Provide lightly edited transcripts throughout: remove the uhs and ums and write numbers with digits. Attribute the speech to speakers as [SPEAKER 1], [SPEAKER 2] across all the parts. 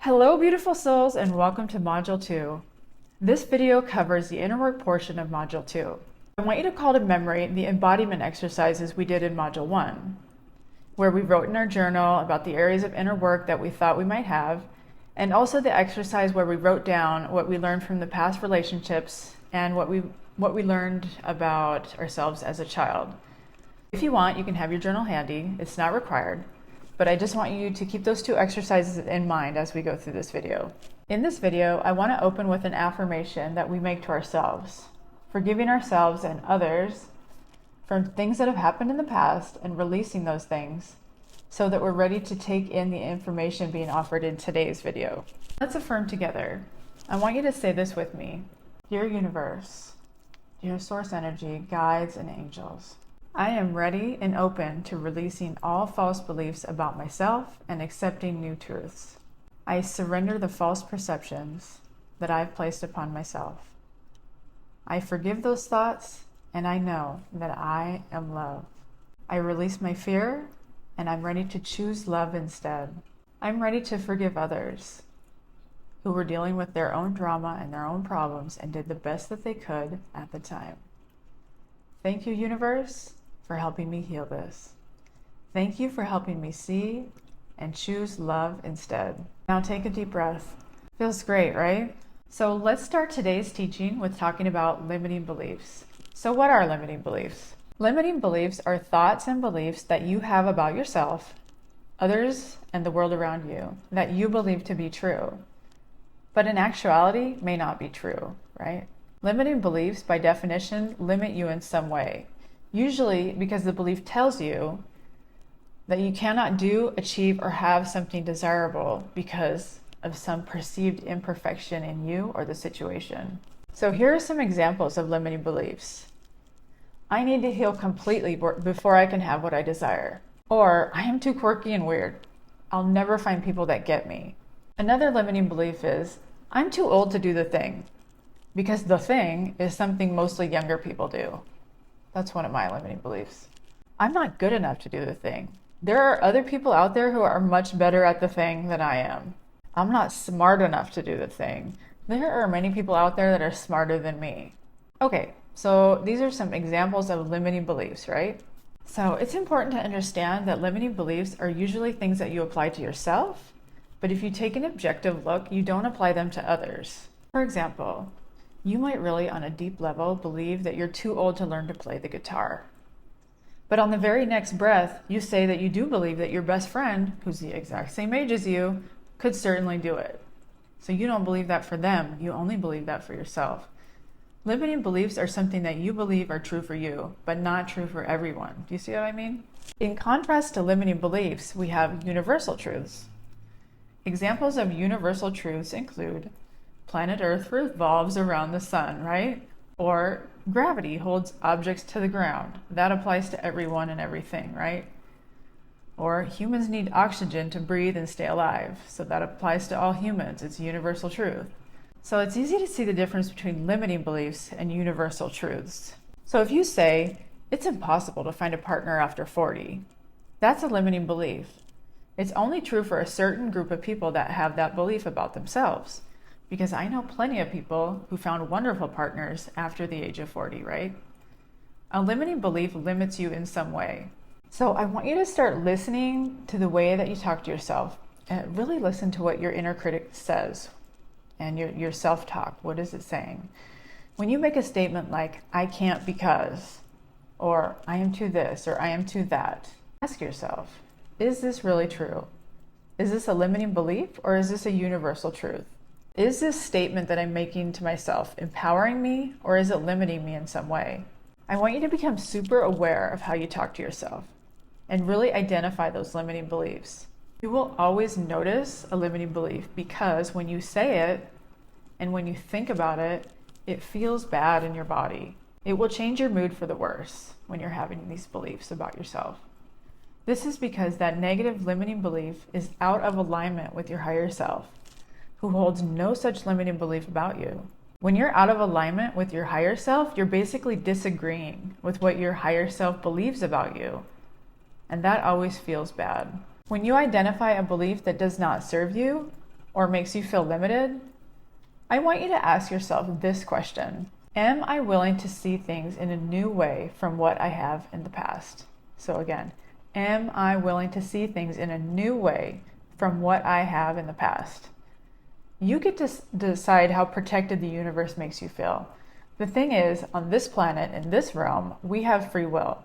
[SPEAKER 1] Hello beautiful souls and welcome to Module 2. This video covers the inner work portion of Module 2. I want you to call to memory the embodiment exercises we did in Module 1, where we wrote in our journal about the areas of inner work that we thought we might have, and also the exercise where we wrote down what we learned from the past relationships and what we learned about ourselves as a child. If you want, you can have your journal handy. It's not required. But I just want you to keep those two exercises in mind as we go through this video. In this video, I want to open with an affirmation that we make to ourselves, forgiving ourselves and others from things that have happened in the past and releasing those things so that we're ready to take in the information being offered in today's video. Let's affirm together. I want you to say this with me. Dear universe, dear source energy, guides, and angels, I am ready and open to releasing all false beliefs about myself and accepting new truths. I surrender the false perceptions that I've placed upon myself. I forgive those thoughts, and I know that I am love. I release my fear, and I'm ready to choose love instead. I'm ready to forgive others who were dealing with their own drama and their own problems and did the best that they could at the time. Thank you, universe, for helping me heal this. Thank you for helping me see and choose love instead. Now take a deep breath. Feels great, right? So let's start today's teaching with talking about limiting beliefs. So what are limiting beliefs? Limiting beliefs are thoughts and beliefs that you have about yourself, others, and the world around you that you believe to be true, but in actuality may not be true, right? Limiting beliefs, by definition, limit you in some way. Usually because the belief tells you that you cannot do, achieve, or have something desirable because of some perceived imperfection in you or the situation. So here are some examples of limiting beliefs. I need to heal completely before I can have what I desire. Or I am too quirky and weird. I'll never find people that get me. Another limiting belief is I'm too old to do the thing, because the thing is something mostly younger people do. That's one of my limiting beliefs. I'm not good enough to do the thing. There are other people out there who are much better at the thing than I am. I'm not smart enough to do the thing. There are many people out there that are smarter than me. Okay, so these are some examples of limiting beliefs, right? So it's important to understand that limiting beliefs are usually things that you apply to yourself, but if you take an objective look, you don't apply them to others. For example, you might really, on a deep level, believe that you're too old to learn to play the guitar. But on the very next breath, you say that you do believe that your best friend, who's the exact same age as you, could certainly do it. So you don't believe that for them, you only believe that for yourself. Limiting beliefs are something that you believe are true for you, but not true for everyone. Do you see what I mean? In contrast to limiting beliefs, we have universal truths. Examples of universal truths include planet Earth revolves around the sun, right? Or gravity holds objects to the ground. That applies to everyone and everything, right? Or humans need oxygen to breathe and stay alive. So that applies to all humans. It's universal truth. So it's easy to see the difference between limiting beliefs and universal truths. So if you say, it's impossible to find a partner after 40, that's a limiting belief. It's only true for a certain group of people that have that belief about themselves. Because I know plenty of people who found wonderful partners after the age of 40, right? A limiting belief limits you in some way. So I want you to start listening to the way that you talk to yourself and really listen to what your inner critic says and your self-talk. What is it saying? When you make a statement like, I can't because, or I am too this, or I am too that, ask yourself, is this really true? Is this a limiting belief or is this a universal truth? Is this statement that I'm making to myself empowering me or is it limiting me in some way? I want you to become super aware of how you talk to yourself and really identify those limiting beliefs. You will always notice a limiting belief because when you say it and when you think about it, it feels bad in your body. It will change your mood for the worse when you're having these beliefs about yourself. This is because that negative limiting belief is out of alignment with your higher self, who holds no such limiting belief about you. When you're out of alignment with your higher self, you're basically disagreeing with what your higher self believes about you. And that always feels bad. When you identify a belief that does not serve you, or makes you feel limited, I want you to ask yourself this question. Am I willing to see things in a new way from what I have in the past? So again, am I willing to see things in a new way from what I have in the past? You get to decide how protected the universe makes you feel. The thing is, on this planet, in this realm, we have free will.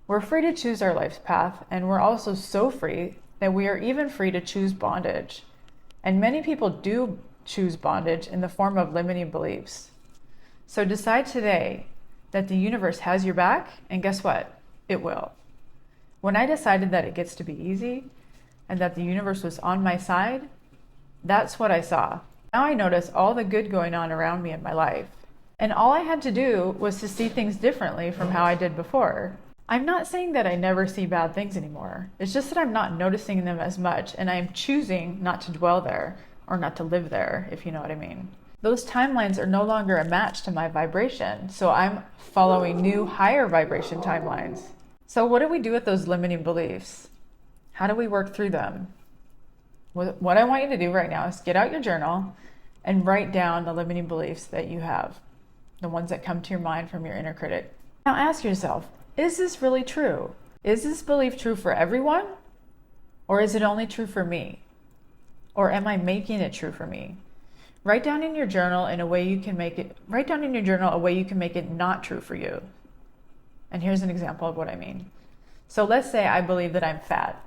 [SPEAKER 1] We're free to choose our life's path, and we're also so free that we are even free to choose bondage. And many people do choose bondage in the form of limiting beliefs. So decide today that the universe has your back, and guess what? It will. When I decided that it gets to be easy, and that the universe was on my side, that's what I saw. Now I notice all the good going on around me in my life. And all I had to do was to see things differently from how I did before. I'm not saying that I never see bad things anymore. It's just that I'm not noticing them as much, and I'm choosing not to dwell there, or not to live there, if you know what I mean. Those timelines are no longer a match to my vibration, so I'm following new, higher vibration timelines. So what do we do with those limiting beliefs? How do we work through them? What I want you to do right now is get out your journal and write down the limiting beliefs that you have, the ones that come to your mind from your inner critic. Now ask yourself, is this really true? Is this belief true for everyone? Or is it only true for me? Or am I making it true for me? Write down in your journal a way you can make it not true for you. And here's an example of what I mean. So let's say I believe that I'm fat,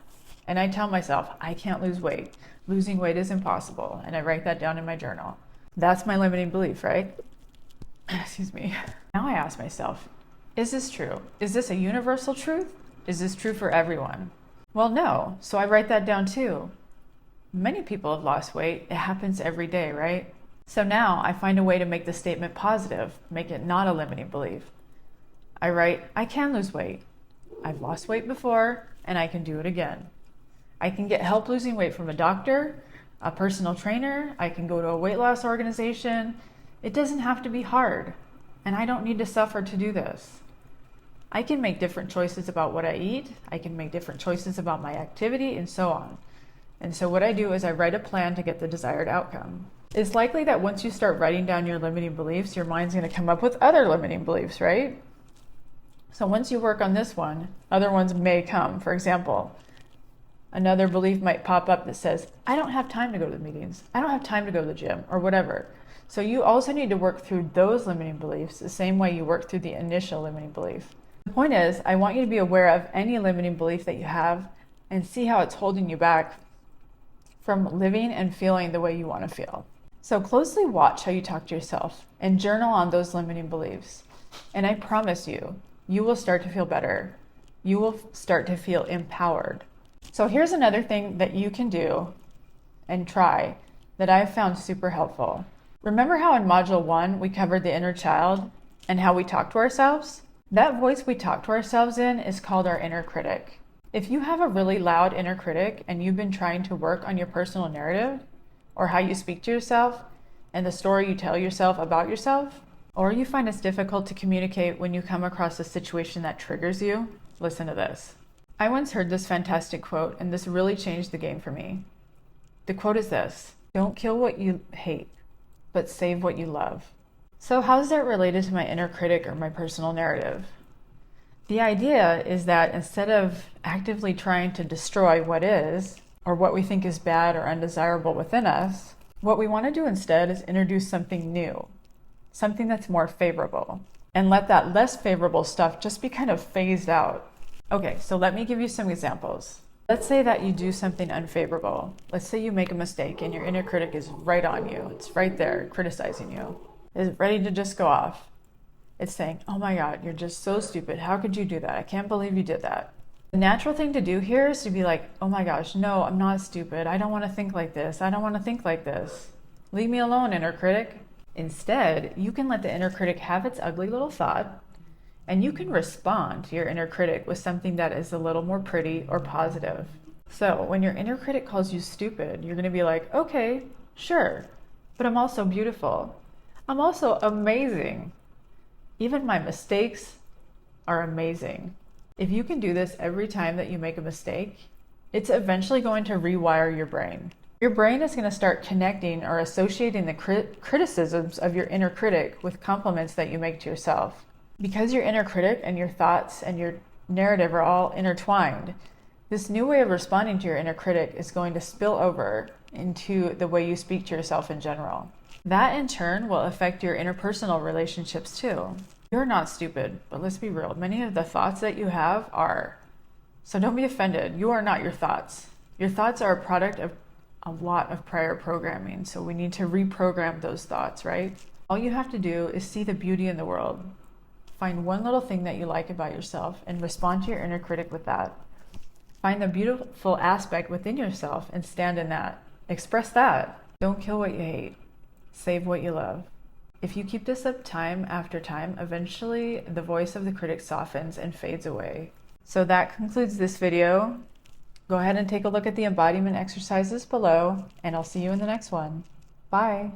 [SPEAKER 1] and I tell myself I can't lose weight. Losing weight is impossible, and I write that down in my journal. That's my limiting belief, right? Excuse me. Now I ask myself, is this true? Is this a universal truth? Is this true for everyone? Well, no. So I write that down too. Many people have lost weight. It happens every day, right? So now I find a way to make the statement positive, make it not a limiting belief. I write, I can lose weight. I've lost weight before, and I can do it again. I can get help losing weight from a doctor, a personal trainer. I can go to a weight loss organization. It doesn't have to be hard, and I don't need to suffer to do this. I can make different choices about what I eat. I can make different choices about my activity, and so on. And so what I do is I write a plan to get the desired outcome. It's likely that once you start writing down your limiting beliefs, your mind's going to come up with other limiting beliefs, right? So once you work on this one, other ones may come. For example, another belief might pop up that says, I don't have time to go to the meetings. I don't have time to go to the gym, or whatever. So you also need to work through those limiting beliefs the same way you work through the initial limiting belief. The point is, I want you to be aware of any limiting belief that you have and see how it's holding you back from living and feeling the way you want to feel. So closely watch how you talk to yourself and journal on those limiting beliefs. And I promise you, you will start to feel better. You will start to feel empowered. So here's another thing that you can do and try that I've found super helpful. Remember how in Module 1 we covered the inner child and how we talk to ourselves? That voice we talk to ourselves in is called our inner critic. If you have a really loud inner critic and you've been trying to work on your personal narrative, or how you speak to yourself, and the story you tell yourself about yourself, or you find it's difficult to communicate when you come across a situation that triggers you, listen to this. I once heard this fantastic quote, and this really changed the game for me. The quote is this: don't kill what you hate, but save what you love. So how is that related to my inner critic or my personal narrative? The idea is that instead of actively trying to destroy what is, or what we think is bad or undesirable within us, what we want to do instead is introduce something new, something that's more favorable, and let that less favorable stuff just be kind of phased out. Okay, so let me give you some examples. Let's say that you do something unfavorable. Let's say you make a mistake and your inner critic is right on you. It's right there criticizing you. It's ready to just go off. It's saying, oh my God, you're just so stupid. How could you do that? I can't believe you did that. The natural thing to do here is to be like, oh my gosh, no, I'm not stupid. I don't want to think like this. I don't want to think like this. Leave me alone, inner critic. Instead, you can let the inner critic have its ugly little thought, and you can respond to your inner critic with something that is a little more pretty or positive. So when your inner critic calls you stupid, you're going to be like, okay, sure, but I'm also beautiful. I'm also amazing. Even my mistakes are amazing. If you can do this every time that you make a mistake, it's eventually going to rewire your brain. Your brain is going to start connecting or associating the criticisms of your inner critic with compliments that you make to yourself. Because your inner critic and your thoughts and your narrative are all intertwined, this new way of responding to your inner critic is going to spill over into the way you speak to yourself in general. That in turn will affect your interpersonal relationships too. You're not stupid, but let's be real. Many of the thoughts that you have are. So don't be offended. You are not your thoughts. Your thoughts are a product of a lot of prior programming. So we need to reprogram those thoughts, right? All you have to do is see the beauty in the world. Find one little thing that you like about yourself and respond to your inner critic with that. Find the beautiful aspect within yourself and stand in that. Express that. Don't kill what you hate. Save what you love. If you keep this up time after time, eventually the voice of the critic softens and fades away. So that concludes this video. Go ahead and take a look at the embodiment exercises below, and I'll see you in the next one. Bye.